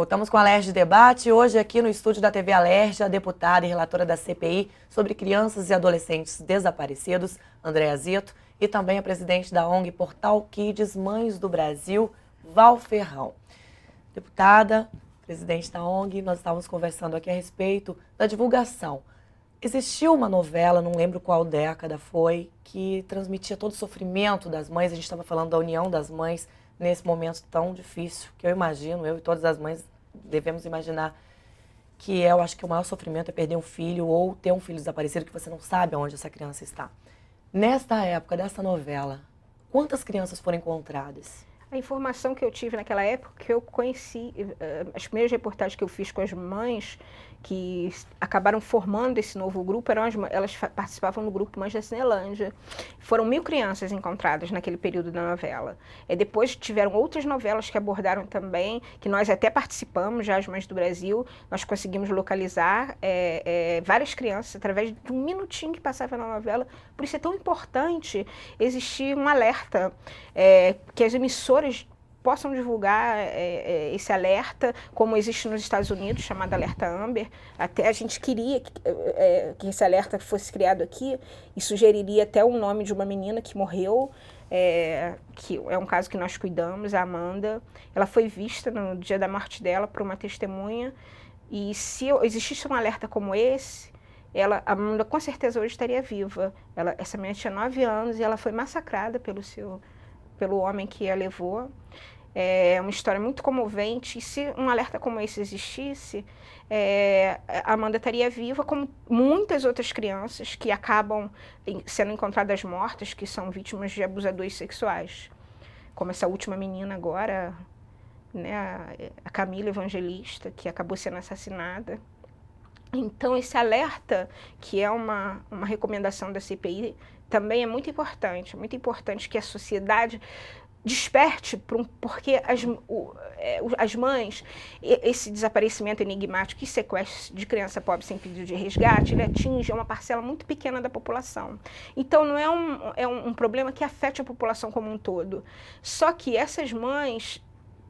Voltamos com a Alerj Debate. Hoje aqui no estúdio da TV Alerj, a deputada e relatora da CPI sobre crianças e adolescentes desaparecidos, Andréa Zito, e também a presidente da ONG Portal Kids Mães do Brasil, Val Ferrão. Deputada, presidente da ONG, nós estávamos conversando aqui a respeito da divulgação. Existiu uma novela, não lembro qual década foi, que transmitia todo o sofrimento das mães. A gente estava falando da união das mães nesse momento tão difícil, que eu imagino, eu e todas as mães devemos imaginar, que eu acho que o maior sofrimento é perder um filho ou ter um filho desaparecido que você não sabe onde essa criança está. Nesta época, dessa novela, quantas crianças foram encontradas? A informação que eu tive naquela época, que eu conheci, as primeiras reportagens que eu fiz com as mães que acabaram formando esse novo grupo, elas participavam do grupo Mães da Cinelândia. Foram 1.000 crianças encontradas naquele período da novela. Depois tiveram outras novelas que abordaram também, que nós até participamos, já as Mães do Brasil, nós conseguimos localizar várias crianças através de um minutinho que passava na novela. Por isso é tão importante existir um alerta, que as emissoras possam divulgar esse alerta, como existe nos Estados Unidos, chamado Alerta Amber. Até a gente queria que esse alerta fosse criado aqui e sugeriria até o nome de uma menina que morreu, que é um caso que nós cuidamos, a Amanda. Ela foi vista no dia da morte dela por uma testemunha, e se existisse um alerta como esse, a Amanda com certeza hoje estaria viva. Essa menina tinha 9 anos e ela foi massacrada pelo homem que a levou. É uma história muito comovente, e se um alerta como esse existisse, a Amanda estaria viva, como muitas outras crianças que acabam sendo encontradas mortas, que são vítimas de abusadores sexuais. Como essa última menina agora, né, a Camila Evangelista, que acabou sendo assassinada. Então, esse alerta, que é uma recomendação da CPI, também é muito importante que a sociedade desperte, porque as mães, esse desaparecimento enigmático e sequestro de criança pobre sem pedido de resgate, ele atinge uma parcela muito pequena da população. Então, não é um problema que afete a população como um todo. Só que essas mães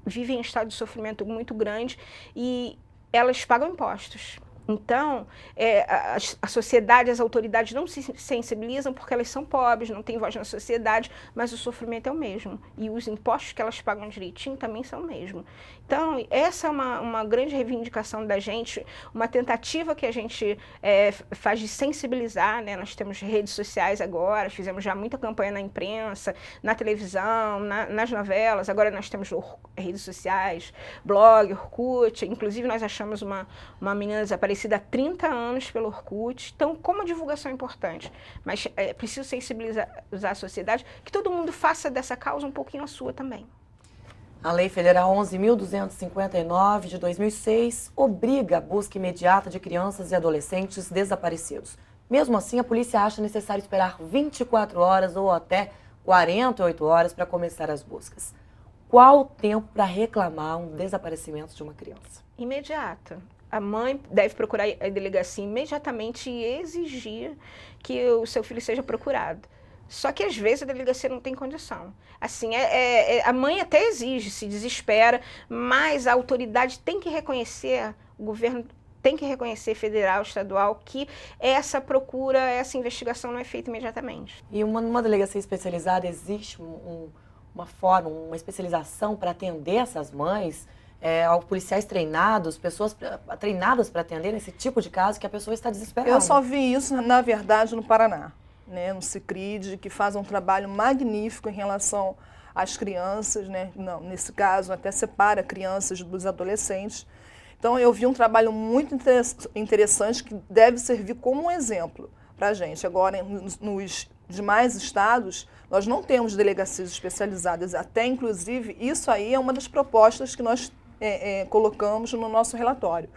vivem em estado de sofrimento muito grande e elas pagam impostos. Então, a sociedade, as autoridades não se sensibilizam porque elas são pobres, não têm voz na sociedade, mas o sofrimento é o mesmo. E os impostos que elas pagam direitinho também são o mesmo. Então, essa é uma grande reivindicação da gente, uma tentativa que a gente faz de sensibilizar, né? Nós temos redes sociais agora, fizemos já muita campanha na imprensa, na televisão, nas novelas, agora nós temos redes sociais, blog, Orkut, inclusive nós achamos uma menina desaparecida há 30 anos pelo Orkut. Então, como a divulgação é importante, mas é preciso sensibilizar a sociedade, que todo mundo faça dessa causa um pouquinho a sua também. A Lei Federal 11.259, de 2006, obriga a busca imediata de crianças e adolescentes desaparecidos. Mesmo assim, a polícia acha necessário esperar 24 horas ou até 48 horas para começar as buscas. Qual o tempo para reclamar um desaparecimento de uma criança? Imediata. A mãe deve procurar a delegacia imediatamente e exigir que o seu filho seja procurado. Só que às vezes a delegacia não tem condição. Assim, a mãe até exige, se desespera, mas a autoridade tem que reconhecer, o governo tem que reconhecer, federal, estadual, que essa procura, essa investigação não é feita imediatamente. E numa delegacia especializada existe uma forma, uma especialização para atender essas mães? Policiais treinados, pessoas treinadas para atender esse tipo de caso que a pessoa está desesperada? Eu só vi isso, na verdade, no Paraná, né, no CICRID, que faz um trabalho magnífico em relação às crianças, né? Não, nesse caso, até separa crianças dos adolescentes. Então, eu vi um trabalho muito interessante que deve servir como um exemplo para a gente. Agora, nos demais estados, nós não temos delegacias especializadas. Até, inclusive, isso aí é uma das propostas que nós colocamos no nosso relatório.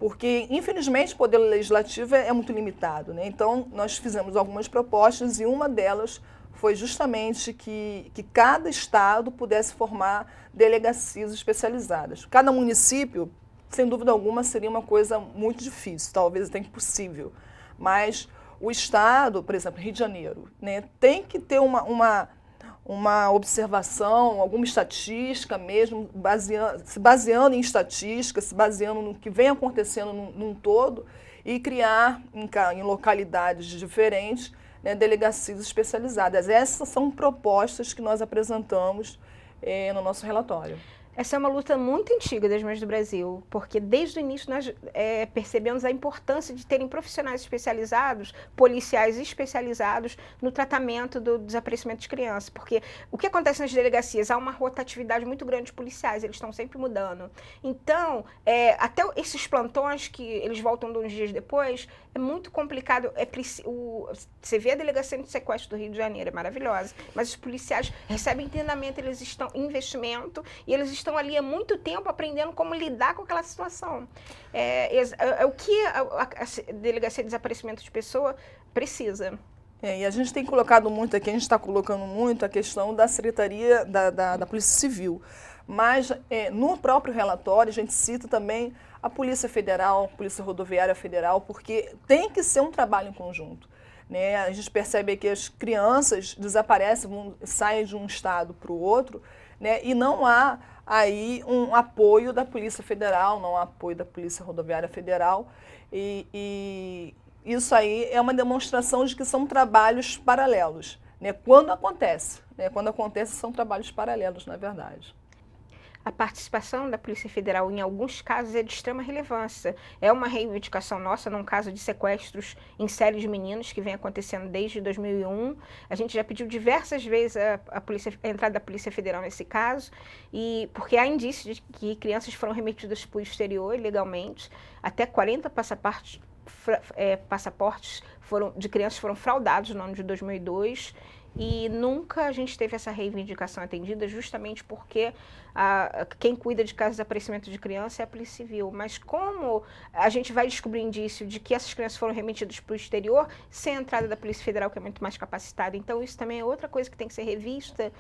Porque, infelizmente, o poder legislativo é muito limitado, né? Então, nós fizemos algumas propostas e uma delas foi justamente que cada estado pudesse formar delegacias especializadas. Cada município, sem dúvida alguma, seria uma coisa muito difícil, talvez até impossível. Mas o estado, por exemplo, Rio de Janeiro, né, tem que ter uma observação, alguma estatística mesmo, se baseando em estatística, se baseando no que vem acontecendo num todo, e criar em localidades diferentes, né, delegacias especializadas. Essas são propostas que nós apresentamos no nosso relatório. Essa é uma luta muito antiga das mães do Brasil, porque desde o início nós percebemos a importância de terem profissionais especializados, policiais especializados no tratamento do desaparecimento de crianças, porque o que acontece nas delegacias? Há uma rotatividade muito grande de policiais, eles estão sempre mudando. Então, até esses plantões que eles voltam de uns dias depois, é muito complicado. Você vê a delegacia de sequestro do Rio de Janeiro, é maravilhosa, mas os policiais recebem treinamento, eles estão em investimento e eles estão ali há muito tempo aprendendo como lidar com aquela situação. O que a Delegacia de Desaparecimento de Pessoa precisa. E a gente tem colocado muito aqui, a gente está colocando muito a questão da Secretaria da Polícia Civil. Mas no próprio relatório a gente cita também a Polícia Federal, a Polícia Rodoviária Federal, porque tem que ser um trabalho em conjunto. Né? A gente percebe que as crianças desaparecem, saem de um estado para o outro, né? E não há aí um apoio da Polícia Federal, não há apoio da Polícia Rodoviária Federal, e isso aí é uma demonstração de que são trabalhos paralelos, né? Quando acontece, são trabalhos paralelos, na verdade. A participação da Polícia Federal em alguns casos é de extrema relevância. É uma reivindicação nossa num caso de sequestros em série de meninos que vem acontecendo desde 2001. A gente já pediu diversas vezes a entrada da Polícia Federal nesse caso, porque há indícios de que crianças foram remetidas para o exterior ilegalmente. Até 40 passaportes de crianças foram fraudados no ano de 2002. E nunca a gente teve essa reivindicação atendida, justamente porque quem cuida de casos de desaparecimento de criança é a Polícia Civil. Mas como a gente vai descobrir indício de que essas crianças foram remetidas para o exterior, sem a entrada da Polícia Federal, que é muito mais capacitada? Então isso também é outra coisa que tem que ser revista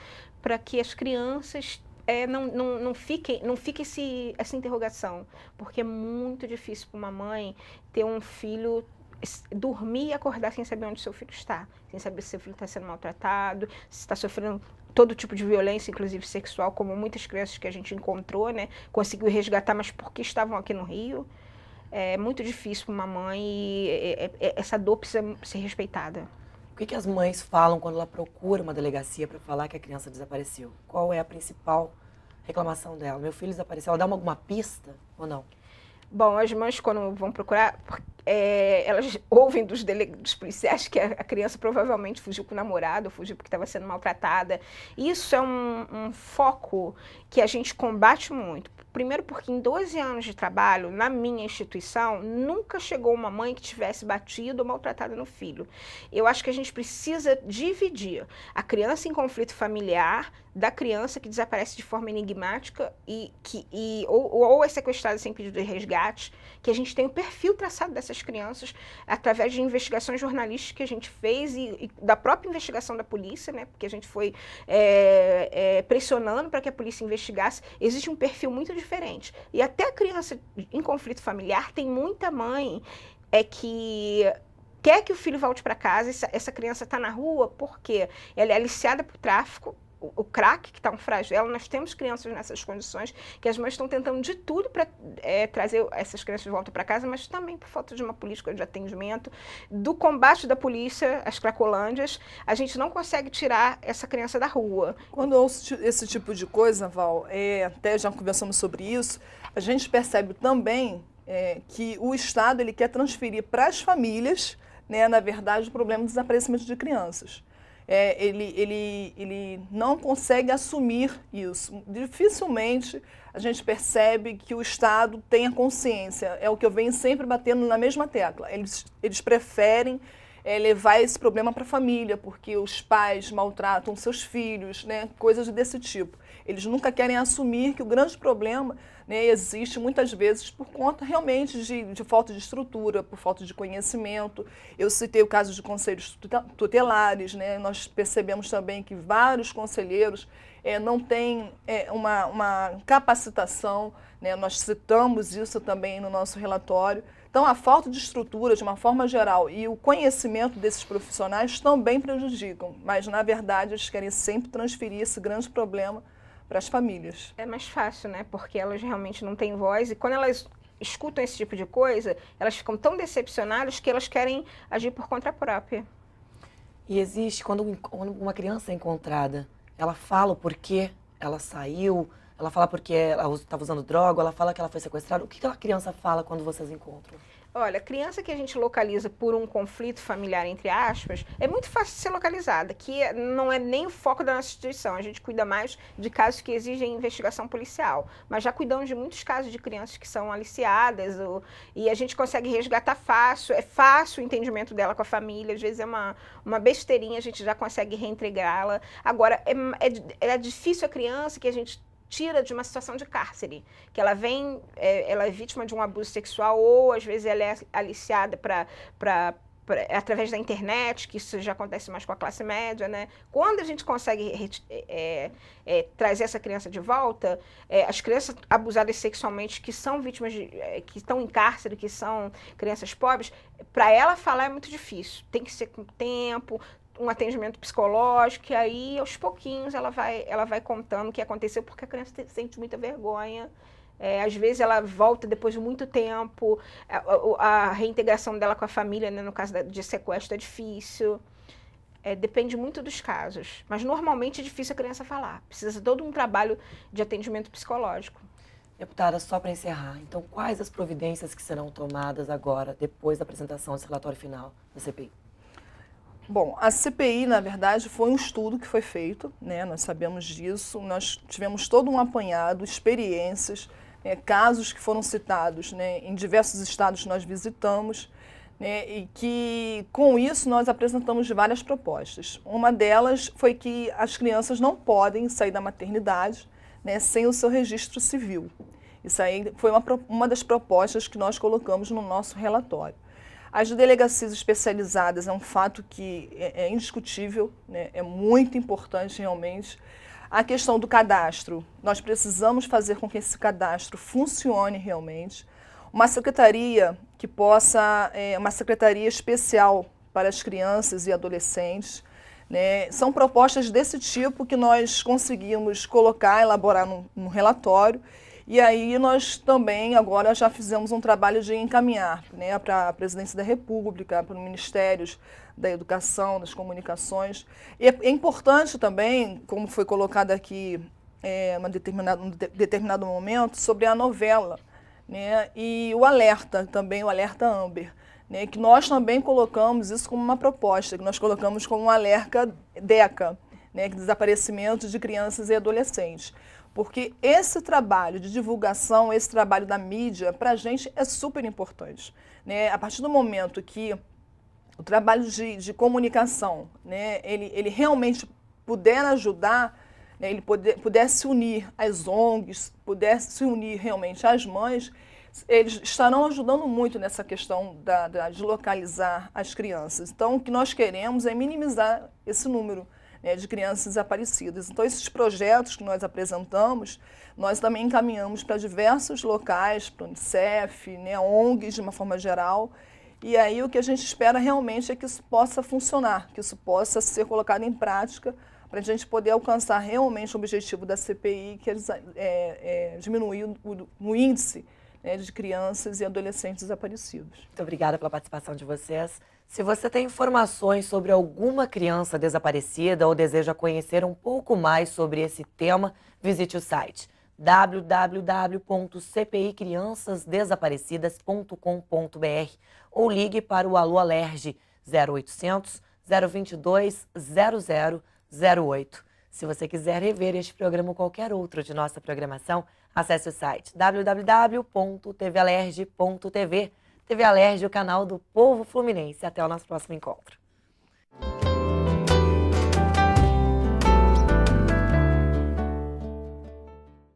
para que as crianças não fique essa interrogação. Porque é muito difícil para uma mãe ter um filho dormir e acordar sem saber onde seu filho está, sem saber se seu filho está sendo maltratado, se está sofrendo todo tipo de violência, inclusive sexual, como muitas crianças que a gente encontrou, né, conseguiu resgatar, mas porque estavam aqui no Rio. É muito difícil para uma mãe e essa dor precisa ser respeitada. O que as mães falam quando ela procura uma delegacia para falar que a criança desapareceu? Qual é a principal reclamação dela? Meu filho desapareceu, ela dá alguma pista ou não? Bom, as mães, quando vão procurar, elas ouvem dos policiais que a criança provavelmente fugiu com o namorado, fugiu porque estava sendo maltratada. Isso é um foco que a gente combate muito. Primeiro porque em 12 anos de trabalho, na minha instituição, nunca chegou uma mãe que tivesse batido ou maltratado no filho. Eu acho que a gente precisa dividir a criança em conflito familiar da criança que desaparece de forma enigmática ou é sequestrada sem pedido de resgate, que a gente tem o perfil traçado dessas crianças através de investigações jornalísticas que a gente fez e da própria investigação da polícia, né, porque a gente foi pressionando para que a polícia investigasse. Existe um perfil muito diferente. E até a criança em conflito familiar, tem muita mãe que quer que o filho volte para casa, essa criança está na rua porque ela é aliciada por tráfico, o crack, que está um flagelo. Nós temos crianças nessas condições que as mães estão tentando de tudo para trazer essas crianças de volta para casa, mas também por falta de uma política de atendimento, do combate da polícia às cracolândias, a gente não consegue tirar essa criança da rua. Quando eu ouço esse tipo de coisa, Val, até já conversamos sobre isso, a gente percebe também que o Estado ele quer transferir para as famílias, né, na verdade, o problema do desaparecimento de crianças. Ele não consegue assumir isso. Dificilmente a gente percebe que o Estado tenha consciência. É o que eu venho sempre batendo na mesma tecla. Eles preferem levar esse problema para a família, porque os pais maltratam seus filhos, né, coisas desse tipo. Eles nunca querem assumir que o grande problema, né, existe muitas vezes por conta realmente de falta de estrutura, por falta de conhecimento. Eu citei o caso de conselhos tutelares, né, nós percebemos também que vários conselheiros não têm uma capacitação, né, nós citamos isso também no nosso relatório. Então, a falta de estrutura, de uma forma geral, e o conhecimento desses profissionais também prejudicam, mas, na verdade, eles querem sempre transferir esse grande problema para as famílias. É mais fácil, né? Porque elas realmente não têm voz, e quando elas escutam esse tipo de coisa, elas ficam tão decepcionadas que elas querem agir por conta própria. E existe, quando uma criança é encontrada, ela fala o porquê ela saiu, ela fala porque ela estava usando droga, ela fala que ela foi sequestrada. O que aquela criança fala quando vocês encontram? Olha, criança que a gente localiza por um conflito familiar, entre aspas, é muito fácil de ser localizada, que não é nem o foco da nossa instituição. A gente cuida mais de casos que exigem investigação policial, mas já cuidamos de muitos casos de crianças que são aliciadas, e a gente consegue resgatar fácil, é fácil o entendimento dela com a família, às vezes é uma besteirinha, a gente já consegue reintegrá-la. Agora, é difícil a criança que a gente tira de uma situação de cárcere, que ela ela é vítima de um abuso sexual, ou às vezes ela é aliciada através da internet, que isso já acontece mais com a classe média, né? Quando a gente consegue trazer essa criança de volta, as crianças abusadas sexualmente que são vítimas que estão em cárcere, que são crianças pobres, para ela falar é muito difícil. Tem que ser com tempo, um atendimento psicológico, e aí, aos pouquinhos, ela vai contando o que aconteceu, porque a criança sente muita vergonha. Às vezes, ela volta depois de muito tempo, a reintegração dela com a família, né, no caso de sequestro, é difícil. Depende muito dos casos, mas normalmente é difícil a criança falar. Precisa de todo um trabalho de atendimento psicológico. Deputada, só para encerrar, então quais as providências que serão tomadas agora, depois da apresentação desse relatório final da CPI? Bom, a CPI, na verdade, foi um estudo que foi feito, né? Nós sabemos disso, nós tivemos todo um apanhado, experiências, casos que foram citados, né, em diversos estados que nós visitamos, né, e que, com isso, nós apresentamos várias propostas. Uma delas foi que as crianças não podem sair da maternidade, né, sem o seu registro civil. Isso aí foi uma das propostas que nós colocamos no nosso relatório. As delegacias especializadas é um fato que é indiscutível, né? É muito importante realmente. A questão do cadastro, nós precisamos fazer com que esse cadastro funcione realmente. Uma secretaria que possa, uma secretaria especial para as crianças e adolescentes, né? São propostas desse tipo que nós conseguimos colocar, elaborar num relatório. E aí nós também agora já fizemos um trabalho de encaminhar, né, para a Presidência da República, para os Ministérios da Educação, das Comunicações. E é importante também, como foi colocado aqui num determinado momento, sobre a novela, né, e o alerta também, o alerta Amber, né, que nós também colocamos isso como uma proposta, que nós colocamos como um alerta DECA, né, desaparecimento de crianças e adolescentes. Porque esse trabalho de divulgação, esse trabalho da mídia, para a gente é super importante, né? A partir do momento que o trabalho de comunicação, né, ele realmente puder ajudar, né, ele pudesse unir as ONGs, pudesse se unir realmente às mães, eles estarão ajudando muito nessa questão de localizar as crianças. Então, o que nós queremos é minimizar esse número, né, de crianças desaparecidas. Então, esses projetos que nós apresentamos, nós também encaminhamos para diversos locais, para o Unicef, né, ONGs de uma forma geral. E aí o que a gente espera realmente é que isso possa funcionar, que isso possa ser colocado em prática, para a gente poder alcançar realmente o objetivo da CPI, que é diminuir o índice, né, de crianças e adolescentes desaparecidos. Muito obrigada pela participação de vocês. Se você tem informações sobre alguma criança desaparecida ou deseja conhecer um pouco mais sobre esse tema, visite o site www.cpicriançasdesaparecidas.com.br ou ligue para o Alô Alerge 0800 022 0008. Se você quiser rever este programa ou qualquer outro de nossa programação, acesse o site www.tvalerge.tv. TV Alerge, o canal do povo fluminense. Até o nosso próximo encontro.